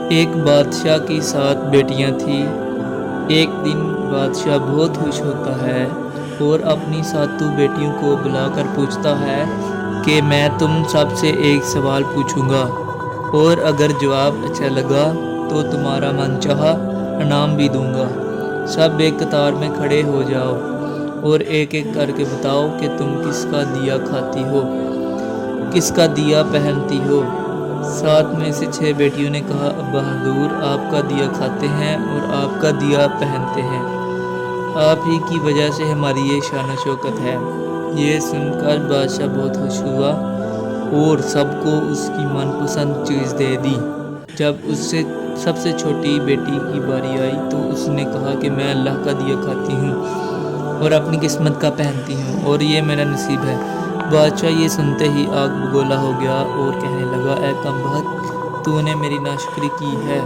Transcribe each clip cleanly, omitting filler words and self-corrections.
ایک بادشاہ کی 7 بیٹیاں تھیں۔ ایک دن بادشاہ بہت خوش ہوتا ہے اور اپنی 7 بیٹیوں کو بلا کر پوچھتا ہے کہ میں تم سب سے ایک سوال پوچھوں گا اور اگر جواب اچھا لگا تو تمہارا من چاہا انعام بھی دوں گا۔ سب ایک قطار میں کھڑے ہو جاؤ اور ایک ایک کر کے بتاؤ کہ تم کس کا دیا کھاتی ہو، کس کا دیا پہنتی ہو۔ 7 میں سے 6 بیٹیوں نے کہا ابا حضور آپ کا دیا کھاتے ہیں اور آپ کا دیا پہنتے ہیں، آپ ہی کی وجہ سے ہماری یہ شان و شوکت ہے۔ یہ سن کر بادشاہ بہت خوش ہوا اور سب کو اس کی من پسند چیز دے دی۔ جب اس سے سب سے چھوٹی بیٹی کی باری آئی تو اس نے کہا کہ میں اللہ کا دیا کھاتی ہوں اور اپنی قسمت کا پہنتی ہوں اور یہ میرا نصیب ہے۔ بادشاہ یہ سنتے ہی آگ بگولا ہو گیا اور کہنے لگا اے کم بخت، تو نے میری ناشکری کی ہے،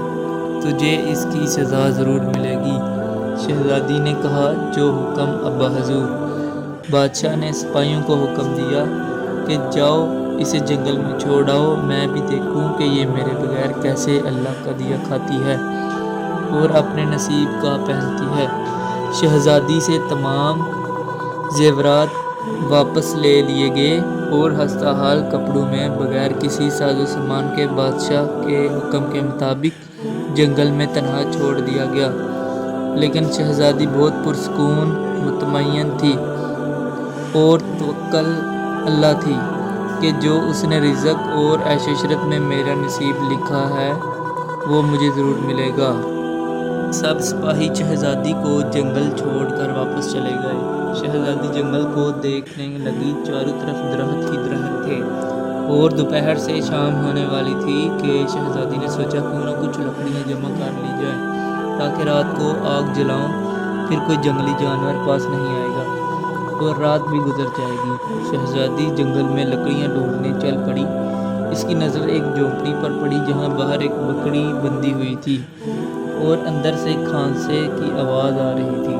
تجھے اس کی سزا ضرور ملے گی۔ شہزادی نے کہا جو حکم ابا حضور۔ بادشاہ نے سپاہیوں کو حکم دیا کہ جاؤ اسے جنگل میں چھوڑ آؤ، میں بھی دیکھوں کہ یہ میرے بغیر کیسے اللہ کا دیا کھاتی ہے اور اپنے نصیب کا پہنتی ہے۔ شہزادی سے تمام زیورات واپس لے لیے گئے اور خستہ حال کپڑوں میں بغیر کسی ساز و سامان کے بادشاہ کے حکم کے مطابق جنگل میں تنہا چھوڑ دیا گیا۔ لیکن شہزادی بہت پرسکون مطمئن تھی اور توکل اللہ تھی کہ جو اس نے رزق اور عیش و عشرت میں میرا نصیب لکھا ہے وہ مجھے ضرور ملے گا۔ سب سپاہی شہزادی کو جنگل چھوڑ کر واپس چلے گئے۔ شہزادی جنگل کو دیکھنے لگی، چاروں طرف درخت ہی درخت تھے اور دوپہر سے شام ہونے والی تھی کہ شہزادی نے سوچا کیوں نہ کچھ لکڑیاں جمع کر لی جائیں تاکہ رات کو آگ جلاؤں، پھر کوئی جنگلی جانور پاس نہیں آئے گا اور رات بھی گزر جائے گی۔ شہزادی جنگل میں لکڑیاں ڈھونڈنے چل پڑی۔ اس کی نظر ایک جھونپڑی پر پڑی جہاں باہر ایک بکری بندھی ہوئی تھی اور اندر سے کھانسے کی آواز آ رہی تھی۔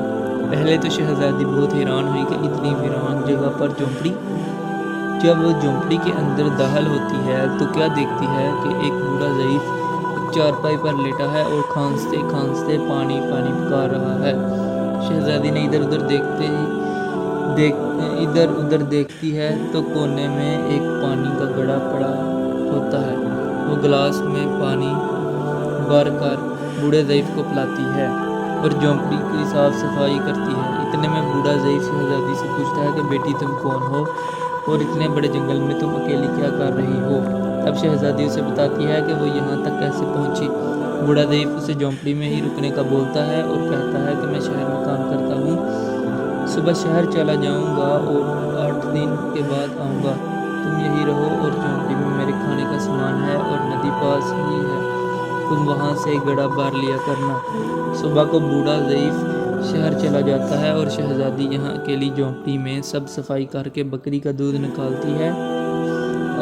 پہلے تو شہزادی بہت حیران ہوئی کہ اتنی ویران جگہ پر جھونپڑی۔ جب وہ جھونپڑی کے اندر داخل ہوتی ہے تو کیا دیکھتی ہے کہ ایک بوڑھا ضعیف ایک چارپائی پر لیٹا ہے اور کھانستے کھانستے پانی پانی پکار رہا ہے۔ شہزادی نے ادھر ادھر دیکھتی ہے تو کونے میں ایک پانی کا گڑھا پڑا ہوتا ہے۔ وہ گلاس میں پانی بھر کر بوڑھے ضعیف کو پلاتی ہے اور جھونپڑی کی صاف صفائی کرتی ہے۔ اتنے میں بوڑھا ضعیف شہزادی سے پوچھتا ہے کہ بیٹی تم کون ہو اور اتنے بڑے جنگل میں تم اکیلی کیا کر رہی ہو؟ تب شہزادی اسے بتاتی ہے کہ وہ یہاں تک کیسے پہنچی۔ بوڑھا ضعیف اسے جھونپڑی میں ہی رکنے کا بولتا ہے اور کہتا ہے کہ میں شہر میں کام کرتا ہوں، صبح شہر چلا جاؤں گا اور 8 دن کے بعد آؤں گا، تم یہی رہو اور جھونپڑی میں میرے کھانے کا سامان ہے اور ندی پاس ہی ہے، تم وہاں سے گڑھا بھر لیا کرنا۔ صبح کو بوڑھا ضعیف شہر چلا جاتا ہے اور شہزادی یہاں اکیلی جھونپڑی میں سب صفائی کر کے بکری کا دودھ نکالتی ہے،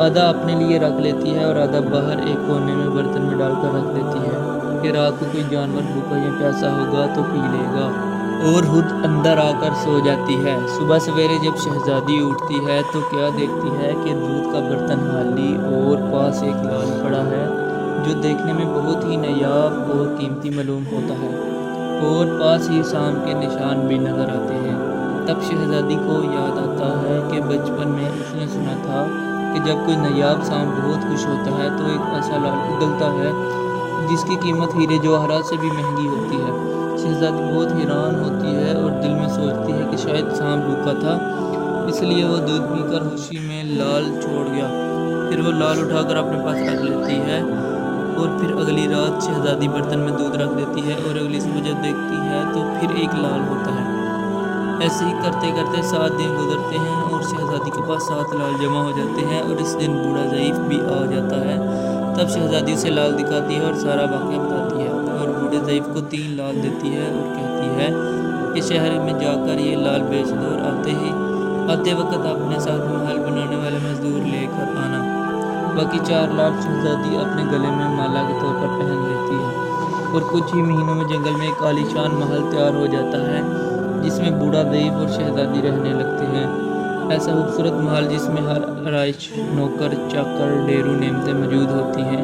آدھا اپنے لیے رکھ لیتی ہے اور آدھا باہر ایک کونے میں برتن میں ڈال کر رکھ دیتی ہے کہ رات کو کوئی جانور بھوکا یا پیاسا ہوگا تو پی لے گا، اور خود اندر آ کر سو جاتی ہے۔ صبح سویرے جب شہزادی اٹھتی ہے تو کیا دیکھتی ہے کہ دودھ کا برتن خالی اور پاس ایک لال پڑا ہے جو دیکھنے میں بہت ہی نایاب اور قیمتی معلوم ہوتا ہے اور پاس ہی سام کے نشان بھی نظر آتے ہیں۔ تب شہزادی کو یاد آتا ہے کہ بچپن میں اس نے سنا تھا کہ جب کوئی نایاب سام بہت خوش ہوتا ہے تو ایک ایسا لال اگلتا ہے جس کی قیمت ہیرے جواہرات سے بھی مہنگی ہوتی ہے۔ شہزادی بہت حیران ہوتی ہے اور دل میں سوچتی ہے کہ شاید سام بھوکا تھا اس لیے وہ دودھ پی کر خوشی میں لال چھوڑ گیا۔ پھر وہ لال اٹھا کر اپنے پاس رکھ لیتی ہے اور پھر اگلی رات شہزادی برتن میں دودھ رکھ دیتی ہے اور اگلی صبح جب دیکھتی ہے تو پھر ایک لال ہوتا ہے۔ ایسے ہی کرتے کرتے 7 دن گزرتے ہیں اور شہزادی کے پاس 7 لال جمع ہو جاتے ہیں اور اس دن بوڑھا ضعیف بھی آ جاتا ہے۔ تب شہزادی اسے لال دکھاتی ہے اور سارا واقعہ بتاتی ہے اور بوڑھے ضعیف کو 3 لال دیتی ہے اور کہتی ہے کہ شہر میں جا کر یہ لال بیچ دو اور آتے وقت اپنے ساتھ محل بنانے والے مزدور لے کر آنا۔ باقی 4 لال شہزادی اپنے گلے میں مالا کے طور پر پہن لیتی ہے اور کچھ ہی مہینوں میں جنگل میں ایک عالیشان محل تیار ہو جاتا ہے جس میں بوڑھا ضعیف اور شہزادی رہنے لگتے ہیں۔ ایسا خوبصورت محل جس میں ہر آرائش، نوکر چاکر، ڈھیروں نعمتیں موجود ہوتی ہیں۔